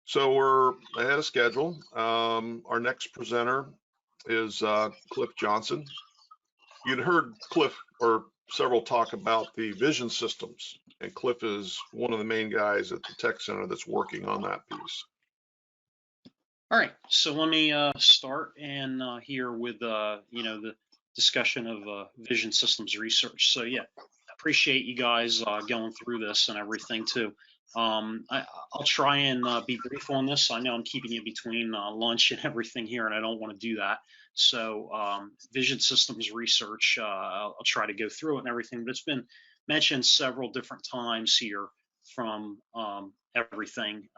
So we're ahead of schedule. Our next presenter is Cliff Johnson. You'd heard Cliff or several talk about the vision systems, and Cliff is one of the main guys at the tech center that's working on that piece. All right, so let me start and here with the discussion of vision systems research. So yeah, appreciate you guys going through this and everything too. I'll try and be brief on this. I know I'm keeping you between lunch and everything here, and I don't want to do that. So vision systems research, I'll try to go through it and everything, but it's been mentioned several different times here from everything,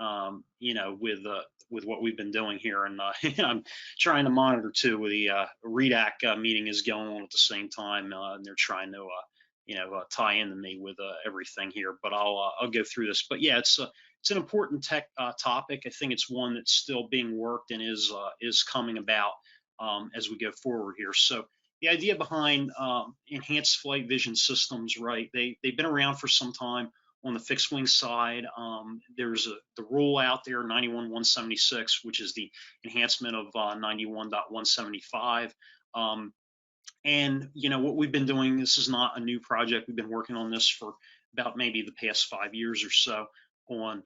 with what we've been doing here. And I'm trying to monitor too. The REDAC meeting is going on at the same time, and they're trying to tie into me with everything here. But I'll go through this. But yeah, it's an important tech topic. I think it's one that's still being worked and is coming about as we go forward here. So the idea behind enhanced flight vision systems, right? They've been around for some time. On the fixed wing side, there's the rule out there, 91.176, which is the enhancement of 91.175. And what we've been doing, this is not a new project. We've been working on this for about maybe the past 5 years or so on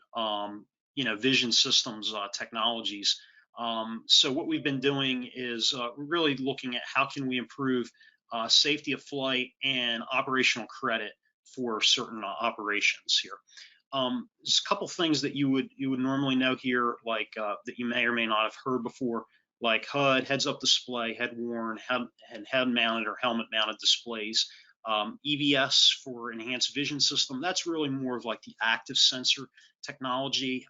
vision systems technologies. So what we've been doing is really looking at how can we improve safety of flight and operational credit for certain operations here. There's a couple things that you would normally know here, like that you may or may not have heard before, like HUD, heads-up display, head-worn, head-mounted or helmet-mounted displays. EVS for enhanced vision system, that's really more of like the active sensor technology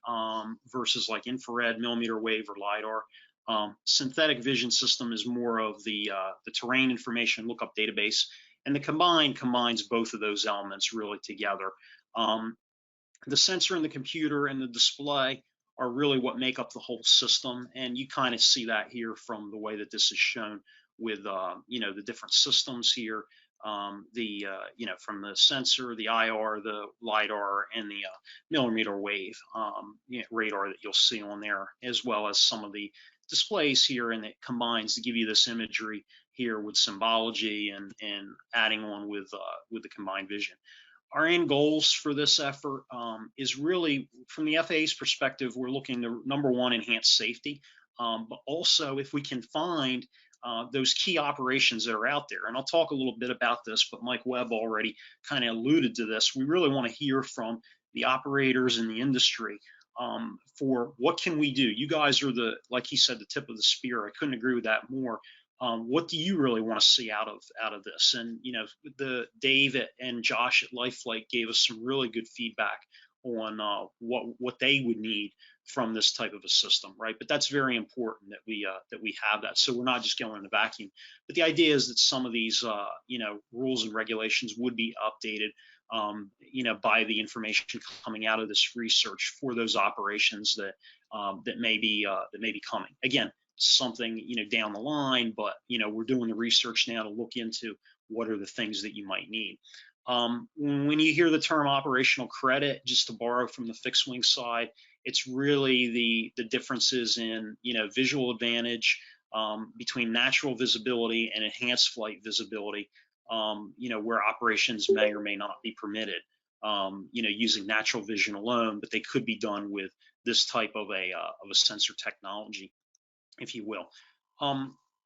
versus like infrared, millimeter wave, or LiDAR. Synthetic vision system is more of the terrain information lookup database. And the combines both of those elements really together. The sensor and the computer and the display are really what make up the whole system. And you kind of see that here from the way that this is shown with, the different systems here. From the sensor, the IR, the LiDAR, and the millimeter wave radar that you'll see on there, as well as some of the displays here, and it combines to give you this imagery here with symbology and adding on with the combined vision. Our end goals for this effort is really, from the FAA's perspective, we're looking to, number one, enhance safety, but also if we can find those key operations that are out there. And I'll talk a little bit about this, but Mike Webb already kind of alluded to this. We really want to hear from the operators in the industry for what can we do. You guys are like he said, the tip of the spear. I couldn't agree with that more. What do you really want to see out of this? And the Dave and Josh at LifeFlight gave us some really good feedback on what they would need from this type of a system, right? But that's very important that we have that, so we're not just going in a vacuum. But the idea is that some of these rules and regulations would be updated by the information coming out of this research for those operations that may be coming. Again, something down the line, but we're doing the research now to look into what are the things that you might need. When you hear the term operational credit, just to borrow from the fixed wing side, it's really the differences in visual advantage between natural visibility and enhanced flight visibility, where operations may or may not be permitted using natural vision alone, but they could be done with this type of a sensor technology, if you will.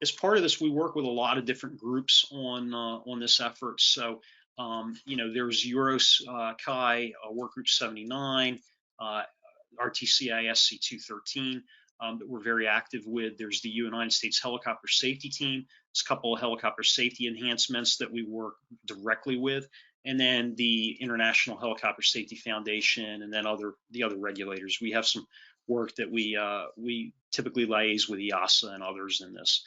As part of this, we work with a lot of different groups on this effort. So, there's EuroSky Work Group 79, RTCI SC 213 that we're very active with. There's the United States Helicopter Safety Team. There's a couple of helicopter safety enhancements that we work directly with, and then the International Helicopter Safety Foundation, and then the other regulators. We have some work that we typically liaise with EASA and others in this.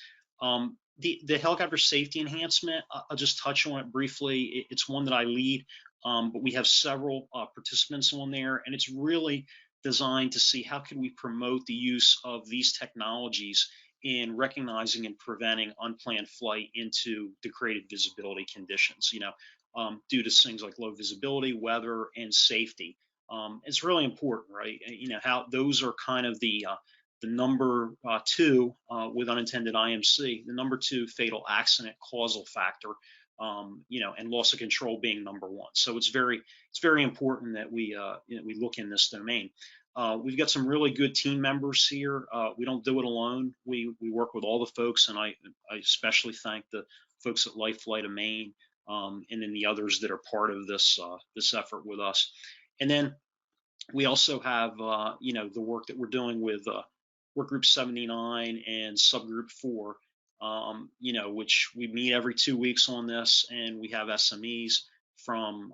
The helicopter safety enhancement, I'll just touch on it briefly. It's one that I lead, but we have several participants on there, and it's really designed to see how can we promote the use of these technologies in recognizing and preventing unplanned flight into degraded visibility conditions, due to things like low visibility, weather, and safety. It's really important, right? You know, how those are kind of the number two with unintended IMC, the number two fatal accident causal factor, you know, and loss of control being number one. So it's very important that we you know, we look in this domain. We've got some really good team members here. We don't do it alone. We work with all the folks, and I especially thank the folks at Life Flight of Maine, and then the others that are part of this this effort with us. And then we also have you know, the work that we're doing with Work Group 79 and Subgroup 4, you know, which we meet every 2 weeks on this, and we have SMEs from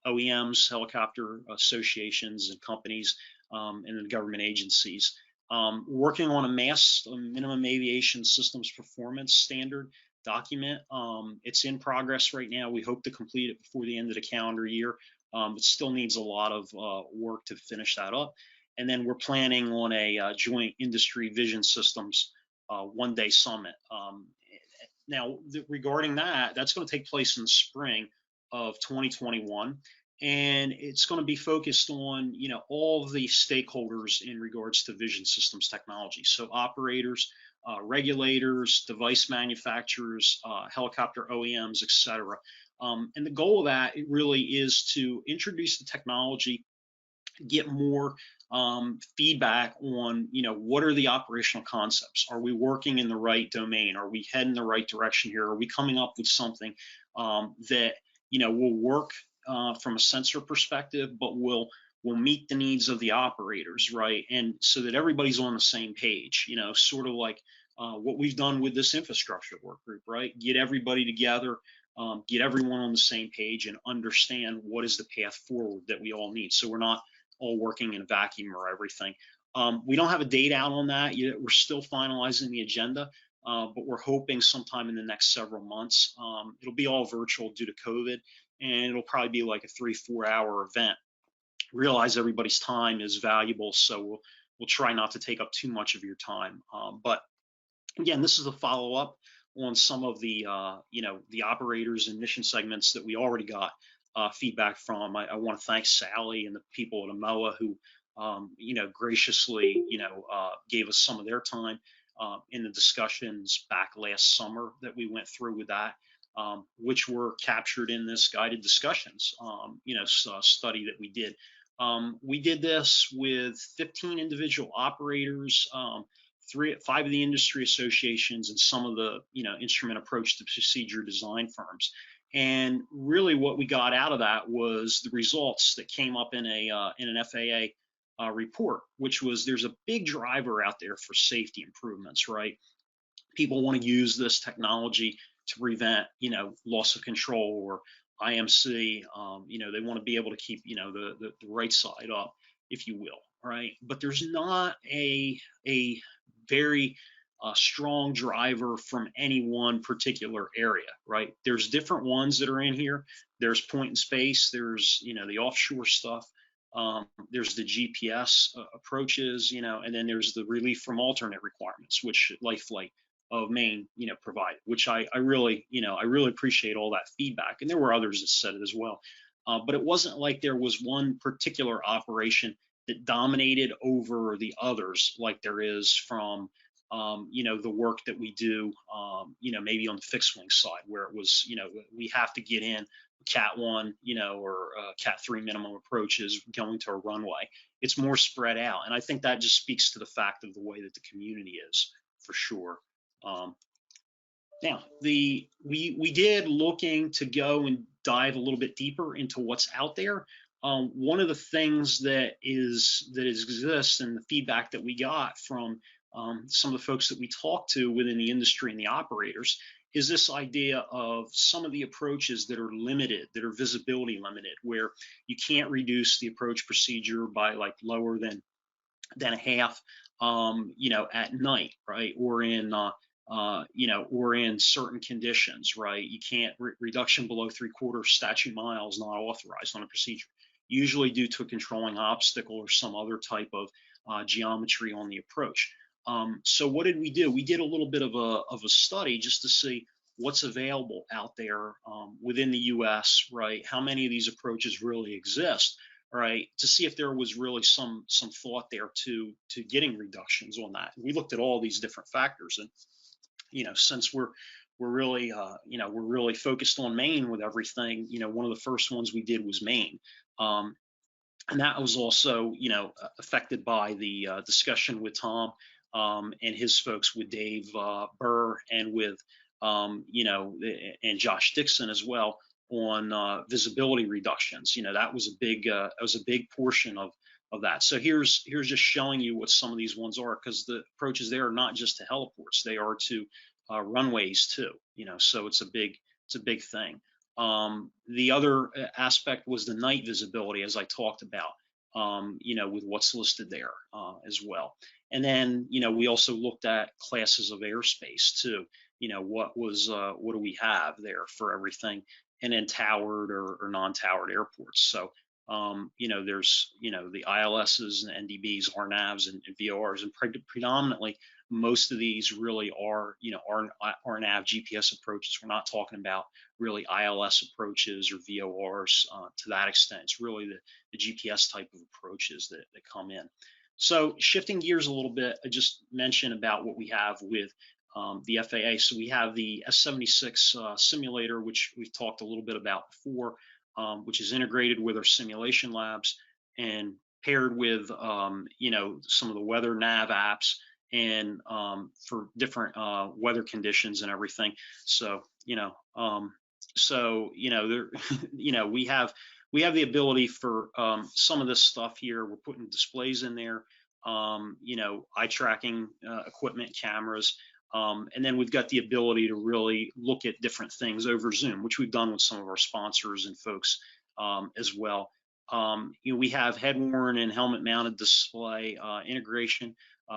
OEMs, helicopter associations and companies, and then government agencies. Working on a minimum aviation systems performance standard document. It's in progress right now. We hope to complete it before the end of the calendar year. It still needs a lot of work to finish that up. And then we're planning on a joint industry vision systems one-day summit. Now, regarding that, that's going to take place in the spring of 2021. And it's going to be focused on, you know, all of the stakeholders in regards to vision systems technology. So operators, regulators, device manufacturers, helicopter OEMs, et cetera. And the goal of that, it really is to introduce the technology, get more feedback on, you know, what are the operational concepts? Are we working in the right domain? Are we heading the right direction here? Are we coming up with something that, you know, will work from a sensor perspective, but will meet the needs of the operators, right? And so that everybody's on the same page, you know, sort of like what we've done with this infrastructure work group, right? Get everybody together, get everyone on the same page and understand what is the path forward that we all need. So we're not all working in a vacuum or everything. We don't have a date out on that yet. We're still finalizing the agenda, but we're hoping sometime in the next several months. It'll be all virtual due to COVID, and it'll probably be like a 3-4 hour event. Realize everybody's time is valuable, so we'll try not to take up too much of your time. But again, this is a follow-up on some of the you know, the operators and mission segments that we already got feedback from. I want to thank Sally and the people at AMOA who you know, graciously, you know, gave us some of their time in the discussions back last summer that we went through with that, which were captured in this guided discussions, you know, study that we did. We did this with 15 individual operators, 5 of the industry associations, and some of the, you know, instrument approach to procedure design firms. And really what we got out of that was the results that came up in an FAA report, which was there's a big driver out there for safety improvements, right? People want to use this technology to prevent, you know, loss of control or IMC. You know, they want to be able to keep, you know, the right side up, if you will, right? But there's not a very strong driver from any one particular area, right? There's different ones that are in here. There's point in space. There's, you know, the offshore stuff. There's the GPS approaches, you know, and then there's the relief from alternate requirements, which Life Flight of Maine, you know, provided, which I really, you know, I really appreciate all that feedback. And there were others that said it as well. But it wasn't like there was one particular operation that dominated over the others, like there is from you know, the work that we do, you know, maybe on the fixed wing side, where it was, you know, we have to get in Cat 1, you know, or Cat 3 minimum approaches going to a runway. It's more spread out, and I think that just speaks to the fact of the way that the community is, for sure. Now, we did looking to go and dive a little bit deeper into what's out there. One of the things that exists and the feedback that we got from some of the folks that we talked to within the industry and the operators is this idea of some of the approaches that are limited, that are visibility limited, where you can't reduce the approach procedure by like lower than a half, you know, at night, right? Or in you know, or in certain conditions, right? You can't reduction below 3/4 statute miles not authorized on a procedure, usually due to a controlling obstacle or some other type of geometry on the approach. So what did we do? We did a little bit of a study just to see what's available out there within the U.S., right? How many of these approaches really exist, all right, to see if there was really some thought there to getting reductions on that. We looked at all these different factors, and since we're really we're really focused on Maine with everything. One of the first ones we did was Maine. And that was also, affected by the discussion with Tom and his folks, with Dave Burr, and with, and Josh Dixon as well, on visibility reductions. That was a big portion of that. So here's just showing you what some of these ones are, because the approaches there are not just to heliports; they are to runways too. So it's a big thing. The other aspect was the night visibility, as I talked about, with what's listed there as well. And then, we also looked at classes of airspace too. What do we have there for everything? And then towered or non-towered airports. So, there's, the ILSs and NDBs, RNAVs and VORs, and predominantly most of these really are, RNAV GPS approaches. We're not talking about really ILS approaches or VORs to that extent. It's really the GPS type of approaches that come in. So shifting gears a little bit, I just mentioned about what we have with the FAA. So we have the S76 Simulator, which we've talked a little bit about before, which is integrated with our simulation labs and paired with, some of the weather nav apps, and for different weather conditions and everything. So, there, we have the ability for some of this stuff here. We're putting displays in there, eye tracking equipment, cameras, and then we've got the ability to really look at different things over Zoom, which we've done with some of our sponsors and folks as well. We have head-worn and helmet-mounted display integration,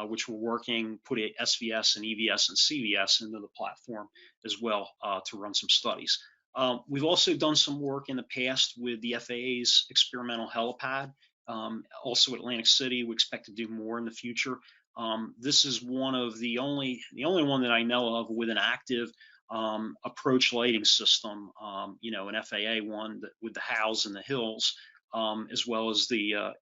which we're working, put SVS and EVS and CVS into the platform as well to run some studies. We've also done some work in the past with the FAA's experimental helipad, also Atlantic City. We expect to do more in the future. This is one of the only one that I know of with an active approach lighting system, an FAA one with the HALs and the hills, as well as the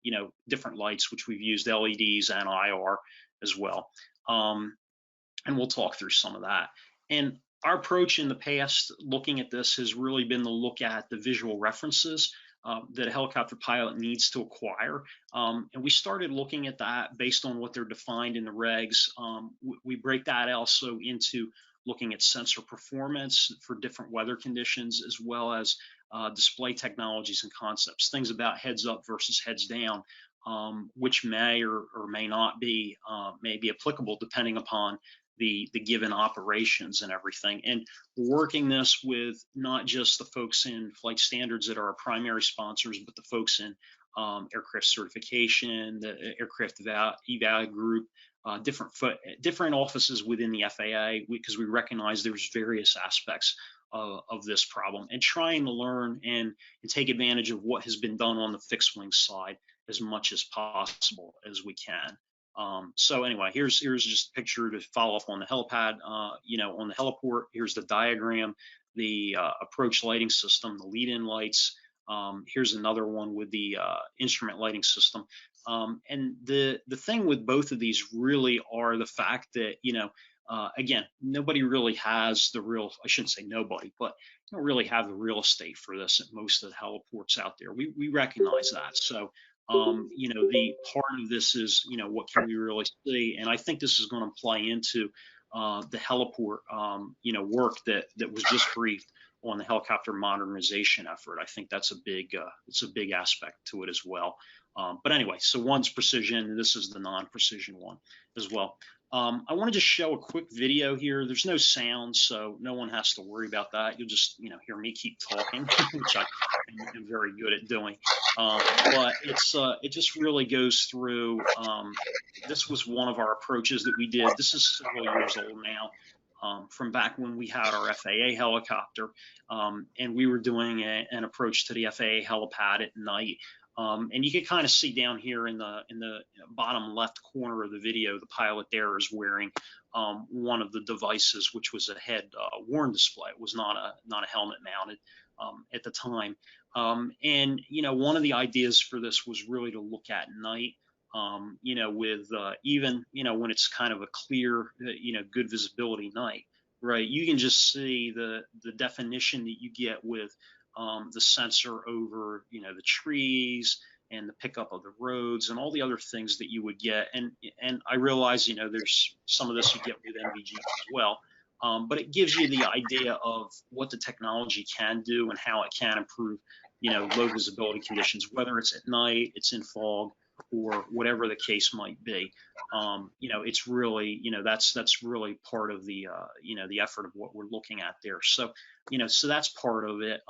different lights, which we've used LEDs and IR as well. And we'll talk through some of that. And our approach in the past looking at this has really been to look at the visual references that a helicopter pilot needs to acquire. And we started looking at that based on what they're defined in the regs. We break that also into looking at sensor performance for different weather conditions, as well as display technologies and concepts, things about heads up versus heads down, which may or may not be may be applicable depending upon the given operations and everything. And we're working this with not just the folks in flight standards that are our primary sponsors, but the folks in aircraft certification, the aircraft eval group, different offices within the FAA, because we recognize there's various aspects of this problem, and trying to learn and take advantage of what has been done on the fixed wing side as much as possible as we can. So anyway, here's just a picture to follow up on the helipad, on the heliport. Here's the diagram, the approach lighting system, the lead-in lights. Here's another one with the instrument lighting system. And the thing with both of these really are the fact that, again, nobody really has the real, I shouldn't say nobody, but you don't really have the real estate for this at most of the heliports out there. We recognize that. So, the part of this is, what can we really see? And I think this is going to play into the heliport, work that was just briefed on the helicopter modernization effort. I think that's it's a big aspect to it as well. But anyway, so one's precision, and this is the non-precision one as well. I want to just show a quick video here. There's no sound, so no one has to worry about that. You'll just, hear me keep talking, which I am very good at doing. But it just really goes through. This was one of our approaches that we did. This is several years old now, from back when we had our FAA helicopter, and we were doing an approach to the FAA helipad at night. And you can kind of see down here in the bottom left corner of the video, the pilot there is wearing one of the devices, which was a head worn display. It was not a helmet mounted at the time. And one of the ideas for this was really to look at night. With even when it's kind of a clear, good visibility night, right? You can just see the definition that you get with the sensor over the trees and the pickup of the roads and all the other things that you would get. And I realize there's some of this you get with NVG as well. But it gives you the idea of what the technology can do and how it can improve, low visibility conditions, whether it's at night, it's in fog, or whatever the case might be. It's really, that's really part of the, the effort of what we're looking at there. So, so that's part of it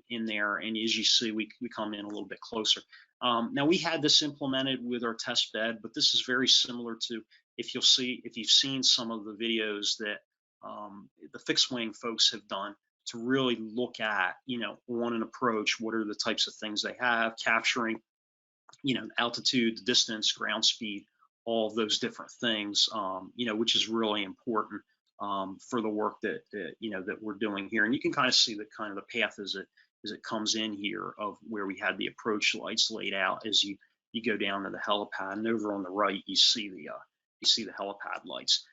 in there. And as you see, we come in a little bit closer. Now we had this implemented with our test bed, but this is very similar to, if you've seen some of the videos that the fixed wing folks have done to really look at, on an approach, what are the types of things they have, capturing, altitude, distance, ground speed, all of those different things, which is really important for the work that we're doing here. And you can kind of see the path as it comes in here of where we had the approach lights laid out as you go down to the helipad, and over on the right you see the helipad lights.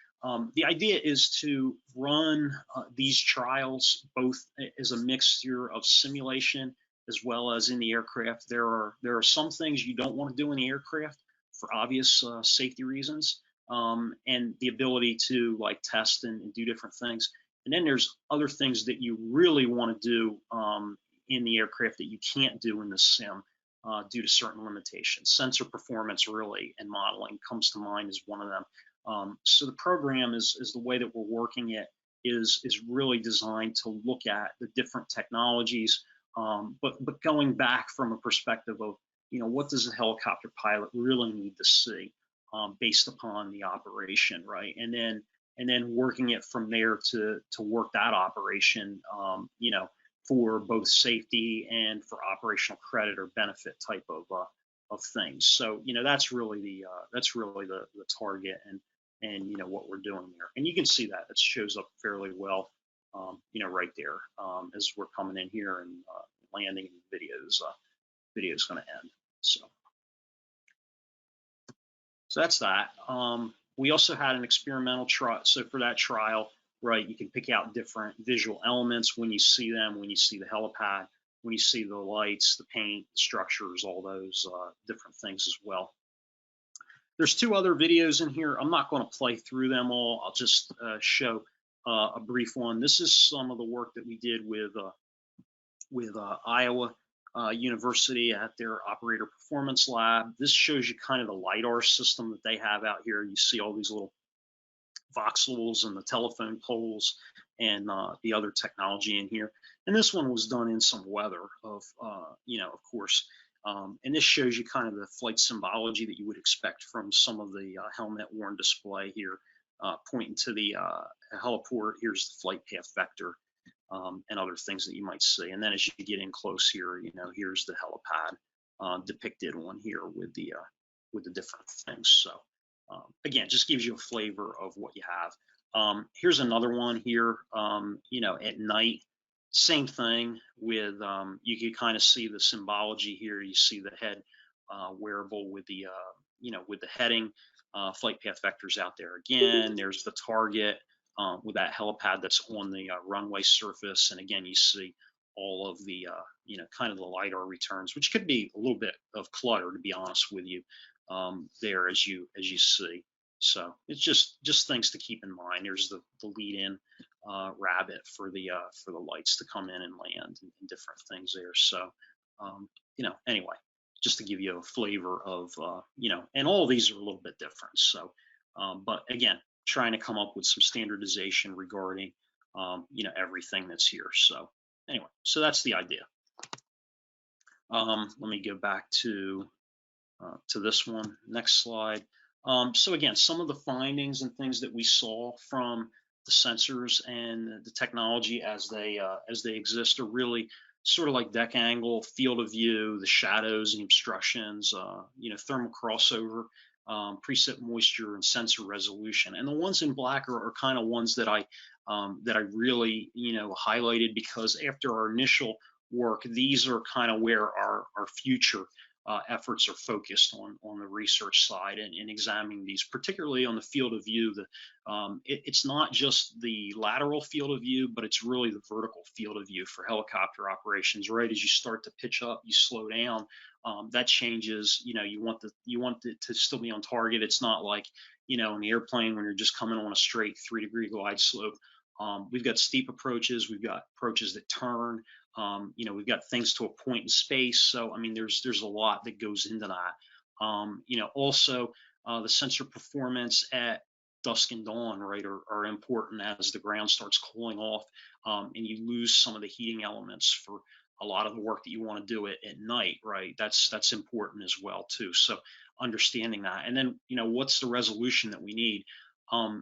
The idea is to run these trials both as a mixture of simulation as well as in the aircraft. There are some things you don't want to do in the aircraft for obvious safety reasons, and the ability to test and do different things. And then there's other things that you really want to do in the aircraft that you can't do in the sim due to certain limitations. Sensor performance really and modeling comes to mind as one of them. So the program is the way that we're working it is really designed to look at the different technologies, but going back from a perspective of what does a helicopter pilot really need to see based upon the operation, right? And then working it from there to work that operation, for both safety and for operational credit or benefit type of things. So that's really the target and what we're doing there. And you can see that it shows up fairly well, right there as we're coming in here and landing. And video's going to end. So that's that. We also had an experimental trial. So for that trial, right, you can pick out different visual elements when you see them, when you see the helipad, when you see the lights, the paint, the structures, all those different things as well. There's two other videos in here. I'm not going to play through them all. I'll just show a brief one. This is some of the work that we did with Iowa University at their operator performance lab. This shows you kind of the LiDAR system that they have out here. You see all these little voxels and the telephone poles and the other technology in here. And this one was done in some weather of course. And this shows you kind of the flight symbology that you would expect from some of the helmet worn display here, pointing to the heliport. Here's the flight path vector and other things that you might see. And then as you get in close here, here's the helipad depicted on here with the different things. So again, just gives you a flavor of what you have. Here's another one here, at night. Same thing with, you can kind of see the symbology here. You see the head wearable with the, with the heading, flight path vectors out there again. There's the target with that helipad that's on the runway surface. And again, you see all of the, kind of the LiDAR returns, which could be a little bit of clutter, to be honest with you, there as you see. So it's just things to keep in mind. There's the lead-in rabbit for the lights to come in and land and different things there. So anyway, just to give you a flavor of and all of these are a little bit different. So but again, trying to come up with some standardization regarding everything that's here. So anyway, so that's the idea. Let me go back to this one. Next slide. So again, some of the findings and things that we saw from the sensors and the technology as they exist are really sort of like deck angle, field of view, the shadows and obstructions, thermal crossover, precip moisture, and sensor resolution. And the ones in black are kind of ones that I really highlighted, because after our initial work, these are kind of where our future efforts are focused on the research side and examining these, particularly on the field of view. It's not just the lateral field of view, but it's really the vertical field of view for helicopter operations. Right as you start to pitch up, you slow down. That changes. You want it to still be on target. It's not like in the airplane when you're just coming on a straight 3-degree glide slope. We've got steep approaches. We've got approaches that turn. We've got things to a point in space. So, I mean, there's a lot that goes into that. Also, the sensor performance at dusk and dawn, right, are important as the ground starts cooling off, and you lose some of the heating elements for a lot of the work that you want to do it at night, right? That's important as well too. So understanding that, and then what's the resolution that we need?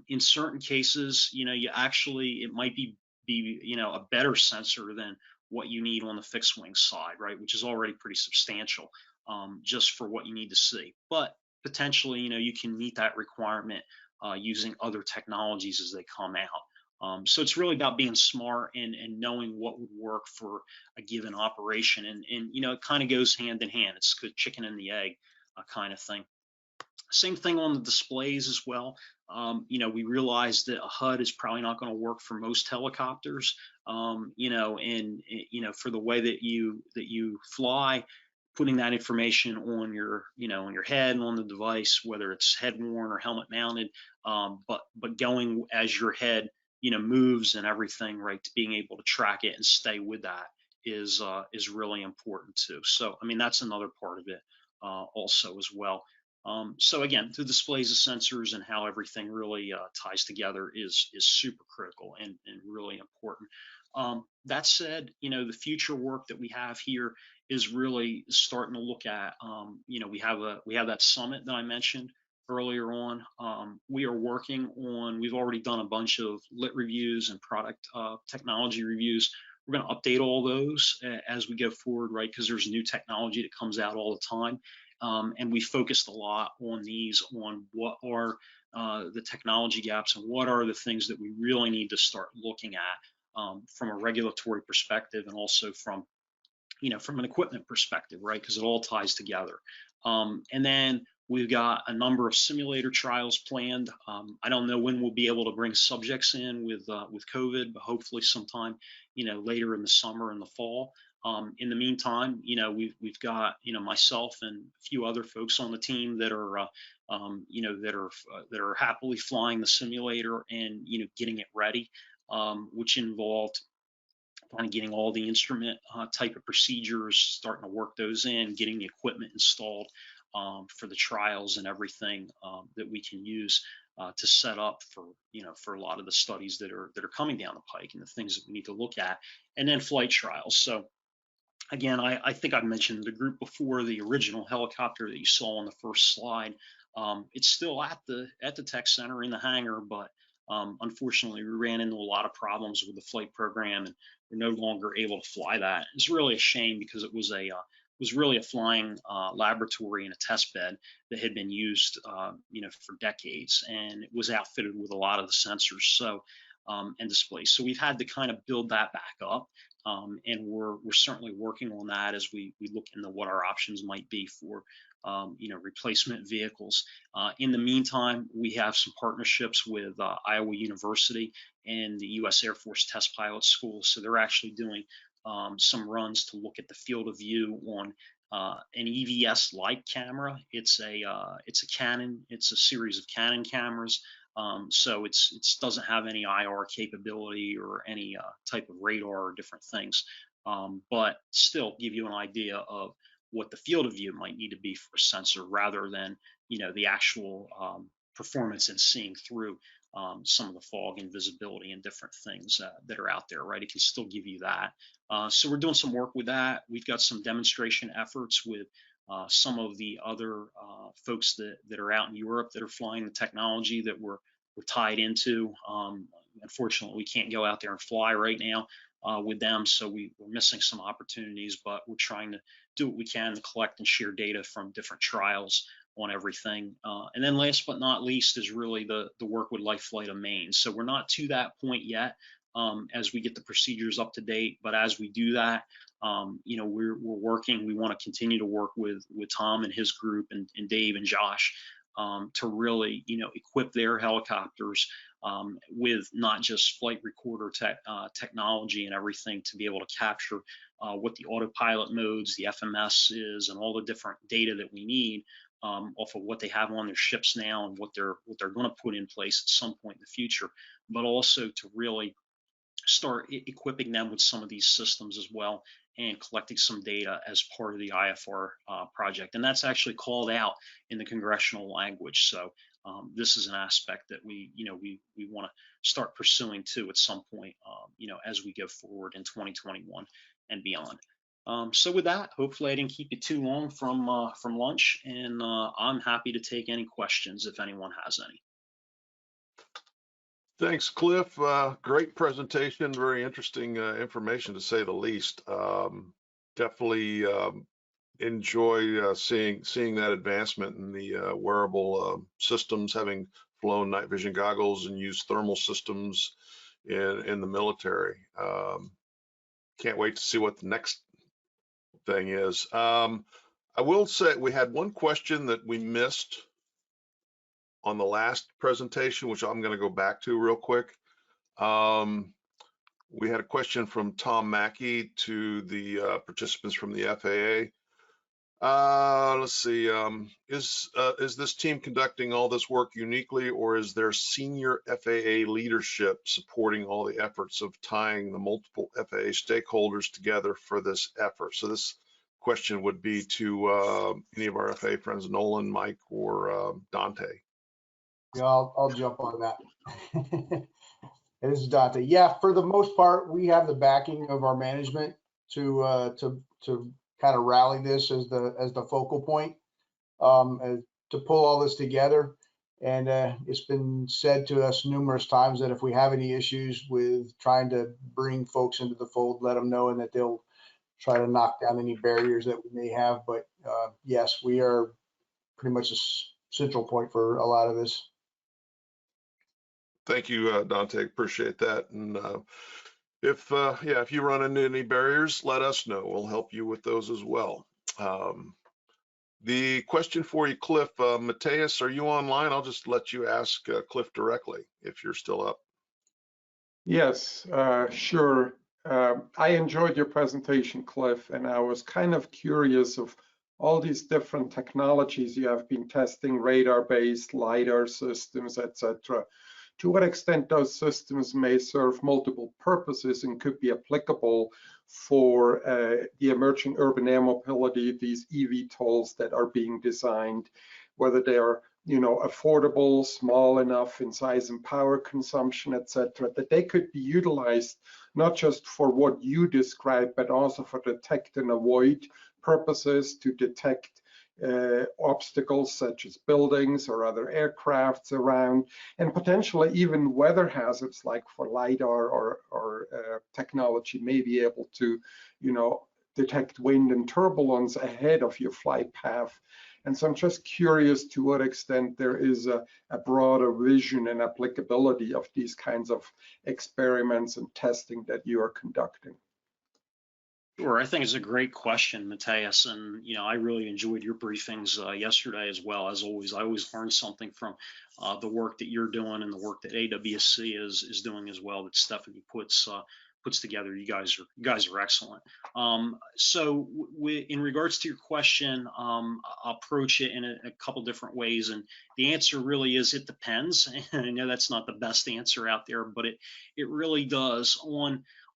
In certain cases, it might be a better sensor than what you need on the fixed wing side, right? Which is already pretty substantial, just for what you need to see. But potentially, you can meet that requirement using other technologies as they come out. So it's really about being smart and knowing what would work for a given operation. And it kind of goes hand in hand. It's the chicken and the egg kind of thing. Same thing on the displays as well. We realize that a HUD is probably not going to work for most helicopters. And for the way that you fly, putting that information on your head and on the device, whether it's head worn or helmet mounted, but going as your head moves and everything, right, to being able to track it and stay with that is really important too. So I mean, that's another part of it also as well. So again, the displays of sensors and how everything really ties together is super critical and really important. That said, the future work that we have here is really starting to look at. We have that summit that I mentioned earlier on. We are working on. We've already done a bunch of lit reviews and product technology reviews. We're going to update all those as we go forward, right? Because there's new technology that comes out all the time. And we focused a lot on what are the technology gaps and what are the things that we really need to start looking at from a regulatory perspective and also from an equipment perspective, right? Because it all ties together. And then we've got a number of simulator trials planned. I don't know when we'll be able to bring subjects in with COVID, but hopefully sometime later in the summer and the fall. In the meantime, we've got myself and a few other folks on the team that are that are happily flying the simulator and getting it ready, which involved kind of getting all the instrument type of procedures, starting to work those in, getting the equipment installed for the trials and everything that we can use to set up for a lot of the studies that are coming down the pike and the things that we need to look at, and then flight trials. So again, I think I've mentioned the group before. The original helicopter that you saw on the first slide, it's still at the tech center in the hangar, but unfortunately we ran into a lot of problems with the flight program and we're no longer able to fly that. It's really a shame because it was really a flying laboratory and a test bed that had been used for decades, and it was outfitted with a lot of the sensors and displays. So we've had to kind of build that back up. And we're certainly working on that as we look into what our options might be for replacement vehicles. In the meantime, we have some partnerships with Iowa University and the U.S. Air Force Test Pilot School. So they're actually doing some runs to look at the field of view on an EVS-like camera. It's a Canon. It's a series of Canon cameras. So it doesn't have any IR capability or any type of radar or different things, but still give you an idea of what the field of view might need to be for a sensor rather than the actual performance and seeing through some of the fog and visibility and different things that are out there, right? It can still give you that. So we're doing some work with that. We've got some demonstration efforts with some of the other folks that are out in Europe that are flying the technology that we're tied into. Unfortunately, we can't go out there and fly right now with them, so we're missing some opportunities, but we're trying to do what we can to collect and share data from different trials on everything. And then last but not least is really the work with Life Flight of Maine. So we're not to that point yet as we get the procedures up to date, but as we do that, we're working. We want to continue to work with Tom and his group and Dave and Josh to really equip their helicopters with not just flight recorder technology and everything to be able to capture what the autopilot modes, the FMS is, and all the different data that we need off of what they have on their ships now and what they're going to put in place at some point in the future, but also to really start equipping them with some of these systems as well and collecting some data as part of the IFR project. And that's actually called out in the congressional language. So this is an aspect that we want to start pursuing too at some point, as we go forward in 2021 and beyond. So with that, hopefully I didn't keep you too long from lunch, and I'm happy to take any questions if anyone has any. Thanks, Cliff. Great presentation. Very interesting information, to say the least. Definitely enjoy seeing that advancement in the wearable systems, having flown night vision goggles and used thermal systems in the military. Can't wait to see what the next thing is. I will say we had one question that we missed on the last presentation, which I'm going to go back to real quick. We had a question from Tom Mackey to the participants from the FAA. Let's see, is this team conducting all this work uniquely, or is there senior FAA leadership supporting all the efforts of tying the multiple FAA stakeholders together for this effort? So this question would be to any of our FAA friends, Nolan, Mike, or Dante. Yeah, I'll jump on that. This is Dante. Yeah, for the most part, we have the backing of our management to kind of rally this as the focal point, to pull all this together. And it's been said to us numerous times that if we have any issues with trying to bring folks into the fold, let them know, and that they'll try to knock down any barriers that we may have. But yes, we are pretty much a central point for a lot of this. Thank you, Dante. Appreciate that. And if you run into any barriers, let us know. We'll help you with those as well. The question for you, Cliff, Mateus, are you online? I'll just let you ask Cliff directly if you're still up. Yes, sure. I enjoyed your presentation, Cliff, and I was kind of curious of all these different technologies you have been testing, radar-based, LiDAR systems, etc. To what extent those systems may serve multiple purposes and could be applicable for the emerging urban air mobility, these eVTOLs that are being designed, whether they are affordable, small enough in size and power consumption, etc., that they could be utilized not just for what you described, but also for detect and avoid purposes, to detect obstacles such as buildings or other aircrafts around, and potentially even weather hazards, like for LiDAR or technology may be able to, detect wind and turbulence ahead of your flight path. And so I'm just curious to what extent there is a broader vision and applicability of these kinds of experiments and testing that you are conducting. Sure, I think it's a great question, Mateus, and I really enjoyed your briefings yesterday as well. As always, I always learn something from the work that you're doing and the work that AWSC is doing as well, that Stephanie puts together. You guys are excellent. So in regards to your question, I'll approach it in a couple different ways, and the answer really is it depends. And I know that's not the best answer out there, but it really does.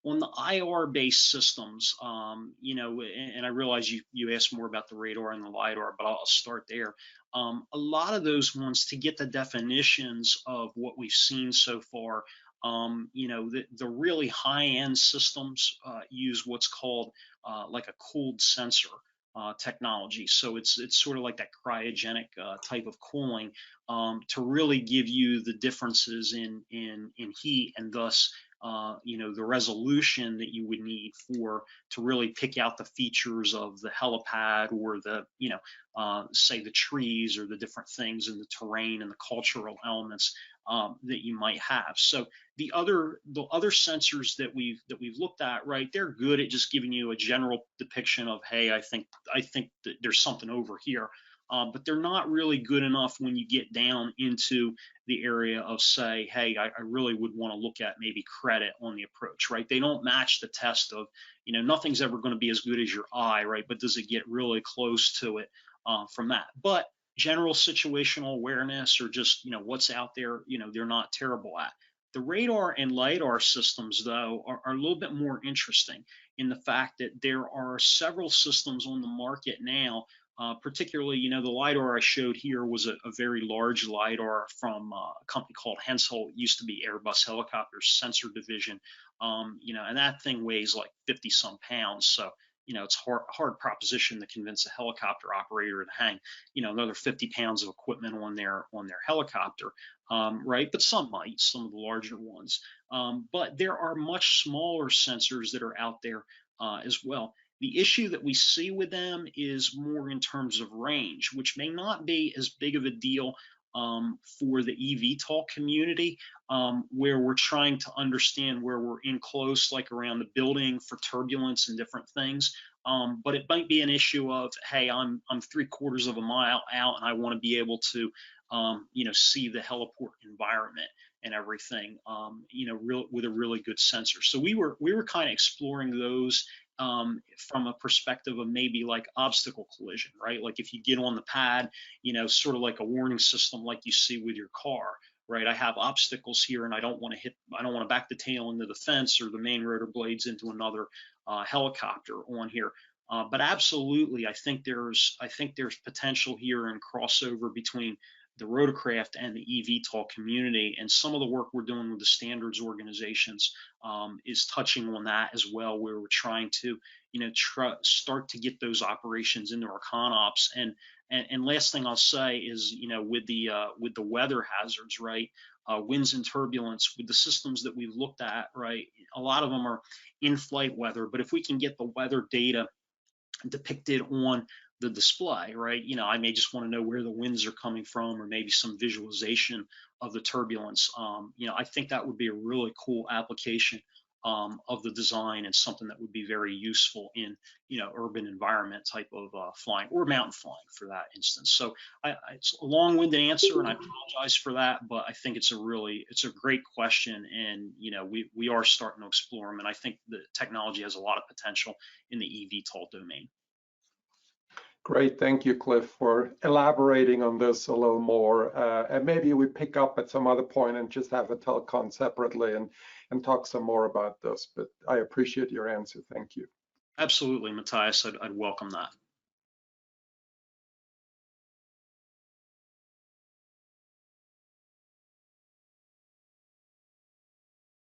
On the IR-based systems, and I realize you asked more about the radar and the LiDAR, but I'll start there. A lot of those ones, to get the definitions of what we've seen so far, the really high-end systems use what's called like a cooled sensor technology. So it's sort of like that cryogenic type of cooling to really give you the differences in heat, and thus the resolution that you would need to really pick out the features of the helipad, or the say the trees or the different things in the terrain and the cultural elements that you might have. So the other sensors that we've looked at, right, they're good at just giving you a general depiction of, hey, I think that there's something over here. But they're not really good enough when you get down into the area of, say, hey, I really would want to look at maybe credit on the approach, right? They don't match the test of, nothing's ever going to be as good as your eye, right? But does it get really close to it from that? But general situational awareness, or just, what's out there, they're not terrible at. The radar and LiDAR systems, though, are a little bit more interesting in the fact that there are several systems on the market now. Particularly, the LiDAR I showed here was a very large LiDAR from a company called Hensel. It used to be Airbus Helicopters Sensor Division, and that thing weighs like 50 some pounds. So, it's hard proposition to convince a helicopter operator to hang, another 50 pounds of equipment on their helicopter, right? But some might, some of the larger ones. But there are much smaller sensors that are out there as well. The issue that we see with them is more in terms of range, which may not be as big of a deal for the eVTOL community, where we're trying to understand where we're in close, like around the building for turbulence and different things. But it might be an issue of, hey, I'm 3/4 of a mile out and I want to be able to, see the heliport environment and everything, with a really good sensor. So we were kind of exploring those from a perspective of maybe like obstacle collision, right? Like if you get on the pad, sort of like a warning system like you see with your car, right? I have obstacles here and I don't want to back the tail into the fence or the main rotor blades into another helicopter on here. But absolutely, I think there's potential here in crossover between the rotorcraft and the eVTOL community, and some of the work we're doing with the standards organizations is touching on that as well, where we're trying to, start to get those operations into our ConOps. And last thing I'll say is, with the weather hazards, right, winds and turbulence, with the systems that we've looked at, right, a lot of them are in-flight weather, but if we can get the weather data depicted on the display, right? I may just want to know where the winds are coming from, or maybe some visualization of the turbulence. I think that would be a really cool application of the design, and something that would be very useful in, urban environment type of flying, or mountain flying for that instance. So it's a long-winded answer, and I apologize for that, but I think it's a great question, and we are starting to explore them, and I think the technology has a lot of potential in the eVTOL domain. Great, thank you, Cliff, for elaborating on this a little more. And maybe we pick up at some other point and just have a telecon separately and talk some more about this. But I appreciate your answer. Thank you. Absolutely, Matthias. I'd welcome that.